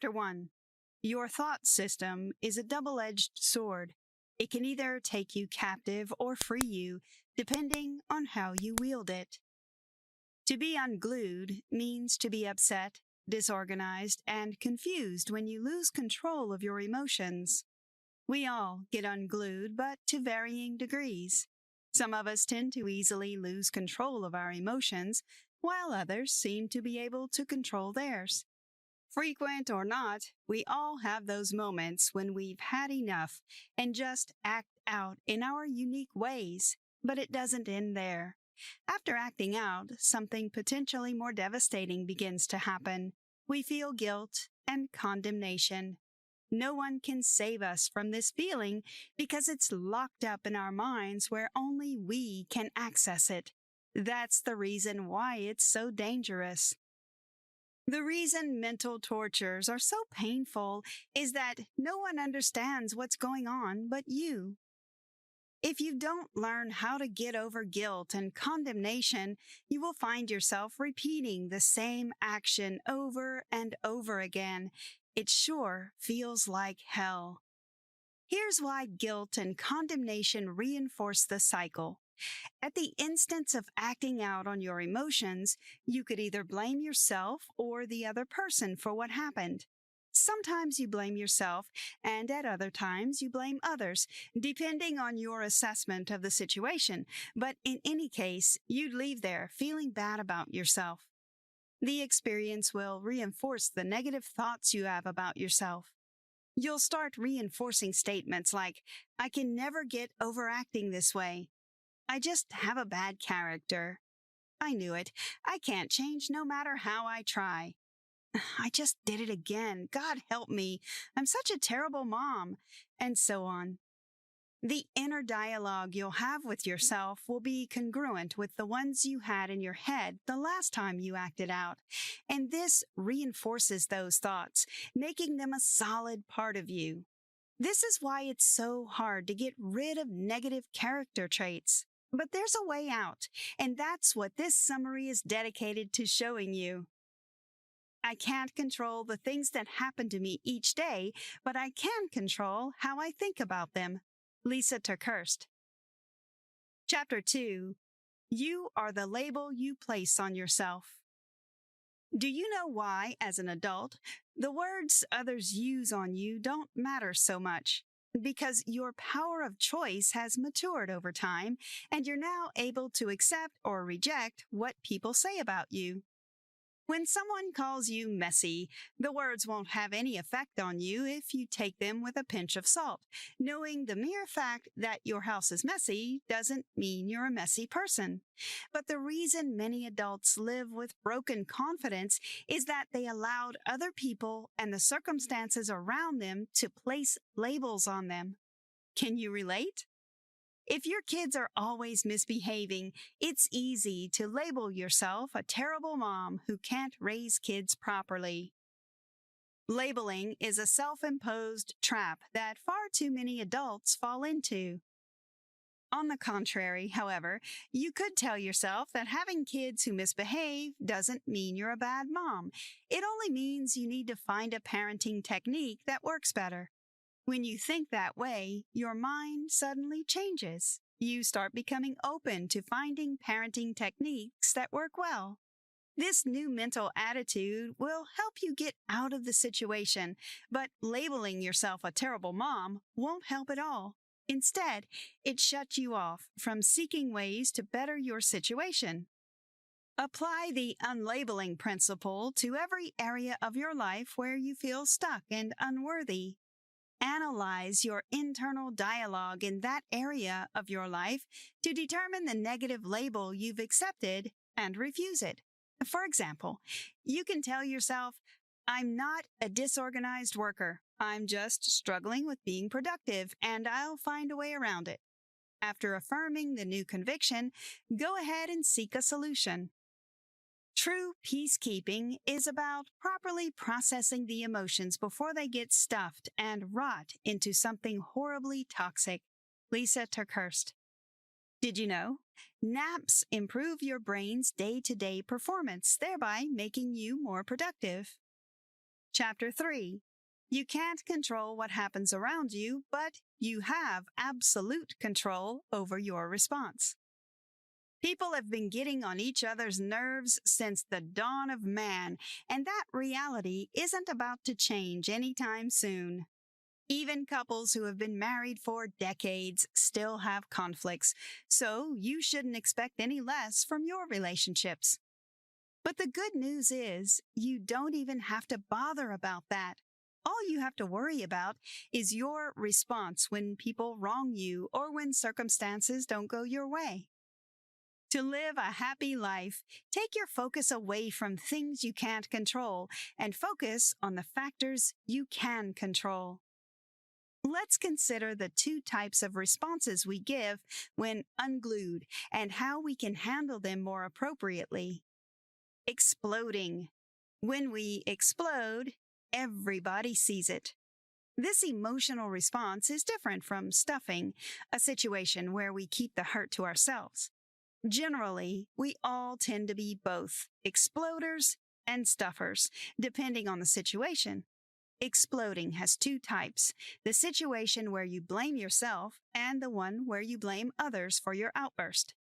Chapter 1. Your thought system is a double-edged sword. It can either take you captive or free you, depending on how you wield it. To be unglued means to be upset, disorganized, and confused when you lose control of your emotions. We all get unglued, but to varying degrees. Some of us tend to easily lose control of our emotions, while others seem to be able to control theirs. Frequent or not, we all have those moments when we've had enough and just act out in our unique ways, but it doesn't end there. After acting out, something potentially more devastating begins to happen. We feel guilt and condemnation. No one can save us from this feeling because it's locked up in our minds where only we can access it. That's the reason why it's so dangerous. The reason mental tortures are so painful is that no one understands what's going on but you. If you don't learn how to get over guilt and condemnation, you will find yourself repeating the same action over and over again. It sure feels like hell. Here's why guilt and condemnation reinforce the cycle. At the instance of acting out on your emotions, you could either blame yourself or the other person for what happened. Sometimes you blame yourself, and at other times you blame others, depending on your assessment of the situation. But in any case, you'd leave there feeling bad about yourself. The experience will reinforce the negative thoughts you have about yourself. You'll start reinforcing statements like, "I can never get over acting this way. I just have a bad character. I knew it. I can't change no matter how I try. I just did it again. God help me. I'm such a terrible mom," and so on. The inner dialogue you'll have with yourself will be congruent with the ones you had in your head the last time you acted out, and this reinforces those thoughts, making them a solid part of you. This is why it's so hard to get rid of negative character traits. But there's a way out, and that's what this summary is dedicated to showing you. I can't control the things that happen to me each day, but I can control how I think about them. Lysa Terkeurst. Chapter 2. You are the label you place on yourself. Do you know why, as an adult, the words others use on you don't matter so much? Because your power of choice has matured over time, and you're now able to accept or reject what people say about you. When someone calls you messy, the words won't have any effect on you if you take them with a pinch of salt. Knowing the mere fact that your house is messy doesn't mean you're a messy person. But the reason many adults live with broken confidence is that they allowed other people and the circumstances around them to place labels on them. Can you relate? If your kids are always misbehaving, it's easy to label yourself a terrible mom who can't raise kids properly. Labeling is a self-imposed trap that far too many adults fall into. On the contrary, however, you could tell yourself that having kids who misbehave doesn't mean you're a bad mom. It only means you need to find a parenting technique that works better. When you think that way, your mind suddenly changes. You start becoming open to finding parenting techniques that work well. This new mental attitude will help you get out of the situation, but labeling yourself a terrible mom won't help at all. Instead, it shuts you off from seeking ways to better your situation. Apply the unlabeling principle to every area of your life where you feel stuck and unworthy. Analyze your internal dialogue in that area of your life to determine the negative label you've accepted and refuse it. For example, you can tell yourself, "I'm not a disorganized worker. I'm just struggling with being productive, and I'll find a way around it." After affirming the new conviction, go ahead and seek a solution. True peacekeeping is about properly processing the emotions before they get stuffed and rot into something horribly toxic. Lysa Terkeurst. Did you know? Naps improve your brain's day-to-day performance, thereby making you more productive. Chapter 3. You can't control what happens around you, but you have absolute control over your response. People have been getting on each other's nerves since the dawn of man, and that reality isn't about to change anytime soon. Even couples who have been married for decades still have conflicts, so you shouldn't expect any less from your relationships. But the good news is, you don't even have to bother about that. All you have to worry about is your response when people wrong you or when circumstances don't go your way. To live a happy life, take your focus away from things you can't control and focus on the factors you can control. Let's consider the two types of responses we give when unglued and how we can handle them more appropriately. Exploding. When we explode, everybody sees it. This emotional response is different from stuffing, a situation where we keep the hurt to ourselves. Generally, we all tend to be both exploders and stuffers, depending on the situation. Exploding has two types: the situation where you blame yourself and the one where you blame others for your outburst.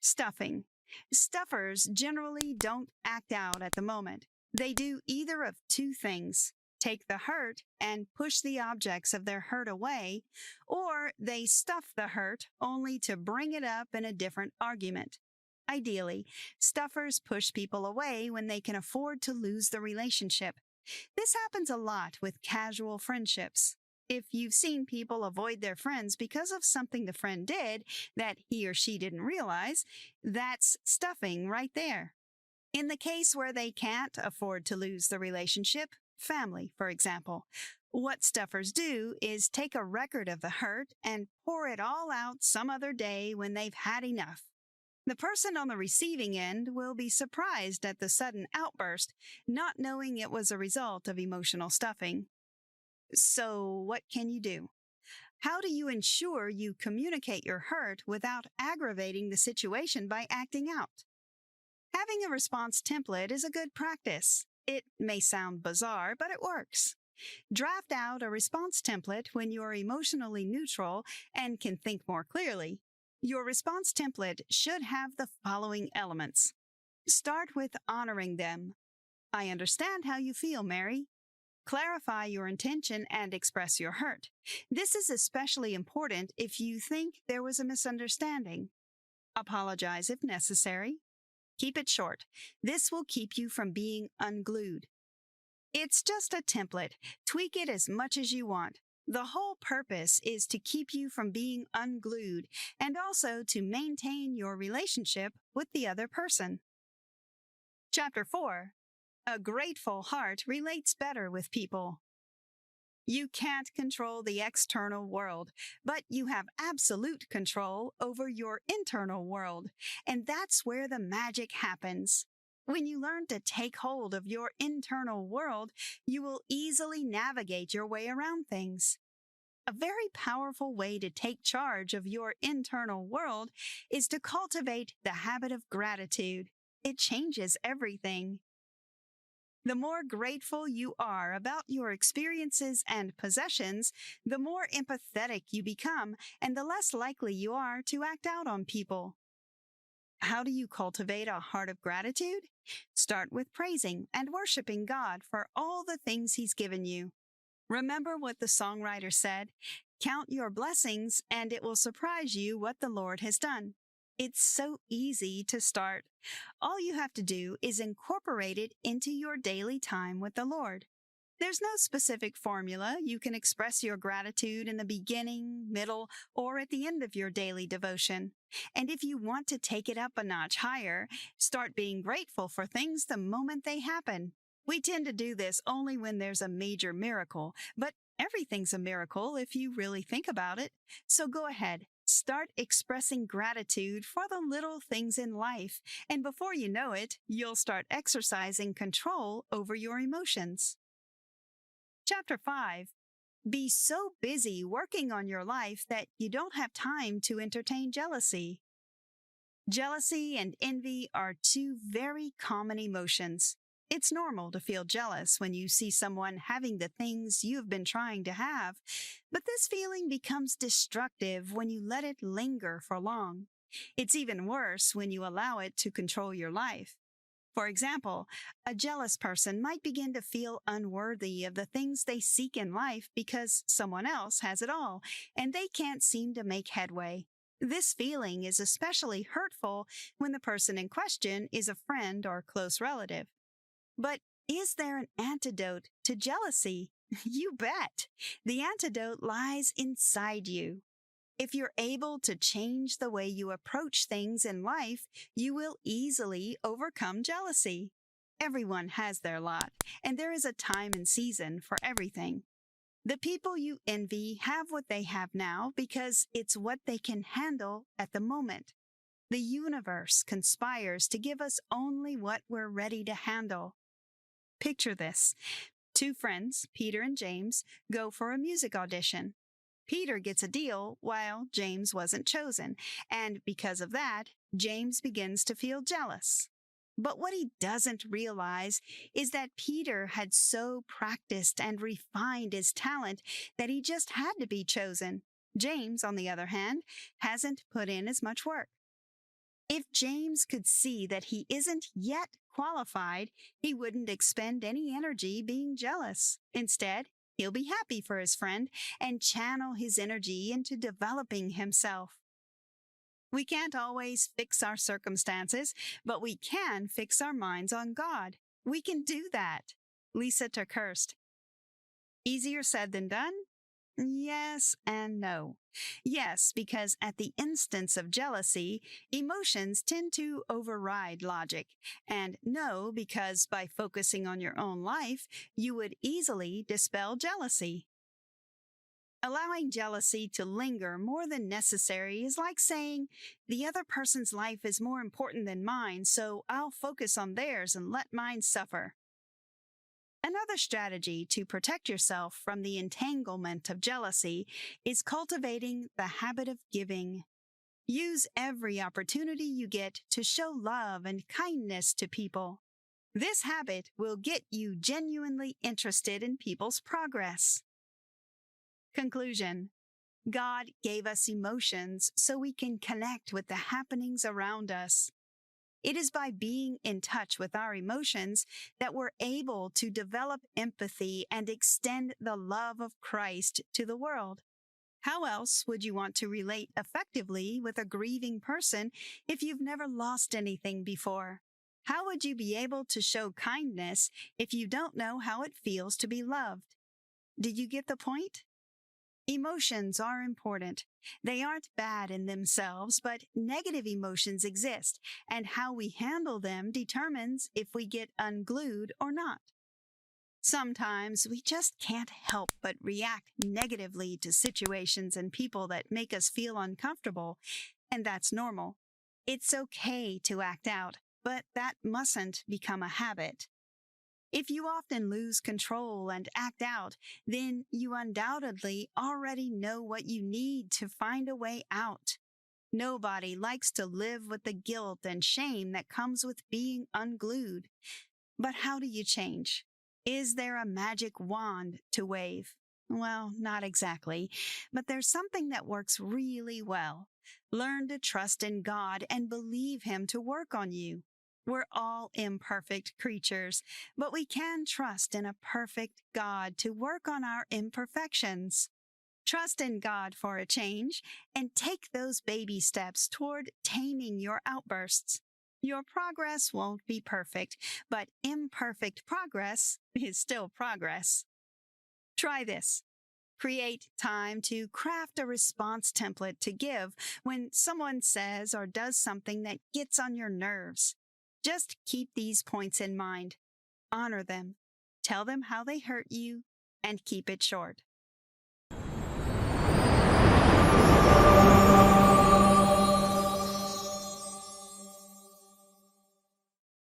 Stuffing. Stuffers generally don't act out at the moment. They do either of two things: take the hurt and push the objects of their hurt away, or they stuff the hurt only to bring it up in a different argument. Ideally, stuffers push people away when they can afford to lose the relationship. This happens a lot with casual friendships. If you've seen people avoid their friends because of something the friend did that he or she didn't realize, that's stuffing right there. In the case where they can't afford to lose the relationship, family, for example, what stuffers do is take a record of the hurt and pour it all out some other day when they've had enough. The person on the receiving end will be surprised at the sudden outburst, not knowing it was a result of emotional stuffing. So, what can you do? How do you ensure you communicate your hurt without aggravating the situation by acting out? Having a response template is a good practice. It may sound bizarre, but it works. Draft out a response template when you are emotionally neutral and can think more clearly. Your response template should have the following elements. Start with honoring them. I understand how you feel, Mary. Clarify your intention and express your hurt. This is especially important if you think there was a misunderstanding. Apologize if necessary. Keep it short. This will keep you from being unglued. It's just a template. Tweak it as much as you want. The whole purpose is to keep you from being unglued and also to maintain your relationship with the other person. Chapter 4. A grateful heart relates better with people. You can't control the external world, but you have absolute control over your internal world, and that's where the magic happens. When you learn to take hold of your internal world, you will easily navigate your way around things. A very powerful way to take charge of your internal world is to cultivate the habit of gratitude. It changes everything. The more grateful you are about your experiences and possessions, the more empathetic you become and the less likely you are to act out on people. How do you cultivate a heart of gratitude? Start with praising and worshiping God for all the things He's given you. Remember what the songwriter said, "Count your blessings and it will surprise you what the Lord has done." It's so easy to start. All you have to do is incorporate it into your daily time with the Lord. There's no specific formula. You can express your gratitude in the beginning, middle, or at the end of your daily devotion. And if you want to take it up a notch higher, start being grateful for things the moment they happen. We tend to do this only when there's a major miracle, but everything's a miracle if you really think about it. So go ahead. Start expressing gratitude for the little things in life, and before you know it, you'll start exercising control over your emotions. Chapter 5. Be so busy working on your life that you don't have time to entertain jealousy. Jealousy and envy are two very common emotions. It's normal to feel jealous when you see someone having the things you've been trying to have, but this feeling becomes destructive when you let it linger for long. It's even worse when you allow it to control your life. For example, a jealous person might begin to feel unworthy of the things they seek in life because someone else has it all, and they can't seem to make headway. This feeling is especially hurtful when the person in question is a friend or close relative. But is there an antidote to jealousy? You bet. The antidote lies inside you. If you're able to change the way you approach things in life, you will easily overcome jealousy. Everyone has their lot, and there is a time and season for everything. The people you envy have what they have now because it's what they can handle at the moment. The universe conspires to give us only what we're ready to handle. Picture this. Two friends, Peter and James, go for a music audition. Peter gets a deal while James wasn't chosen, and because of that, James begins to feel jealous. But what he doesn't realize is that Peter had so practiced and refined his talent that he just had to be chosen. James, on the other hand, hasn't put in as much work. If James could see that he isn't yet qualified, he wouldn't expend any energy being jealous. Instead, he'll be happy for his friend and channel his energy into developing himself. We can't always fix our circumstances, but we can fix our minds on God. We can do that. Lysa Terkeurst. Easier said than done? Yes and no. Yes, because at the instance of jealousy, emotions tend to override logic. And no, because by focusing on your own life, you would easily dispel jealousy. Allowing jealousy to linger more than necessary is like saying, the other person's life is more important than mine, so I'll focus on theirs and let mine suffer. Another strategy to protect yourself from the entanglement of jealousy is cultivating the habit of giving. Use every opportunity you get to show love and kindness to people. This habit will get you genuinely interested in people's progress. Conclusion. God gave us emotions so we can connect with the happenings around us. It is by being in touch with our emotions that we're able to develop empathy and extend the love of Christ to the world. How else would you want to relate effectively with a grieving person if you've never lost anything before? How would you be able to show kindness if you don't know how it feels to be loved? Did you get the point? Emotions are important. They aren't bad in themselves, but negative emotions exist, and how we handle them determines if we get unglued or not. Sometimes we just can't help but react negatively to situations and people that make us feel uncomfortable, and that's normal. It's okay to act out, but that mustn't become a habit. If you often lose control and act out, then you undoubtedly already know what you need to find a way out. Nobody likes to live with the guilt and shame that comes with being unglued. But how do you change? Is there a magic wand to wave? Well, not exactly, but there's something that works really well. Learn to trust in God and believe Him to work on you. We're all imperfect creatures, but we can trust in a perfect God to work on our imperfections. Trust in God for a change and take those baby steps toward taming your outbursts. Your progress won't be perfect, but imperfect progress is still progress. Try this. Create time to craft a response template to give when someone says or does something that gets on your nerves. Just keep these points in mind. Honor them. Tell them how they hurt you, and keep it short.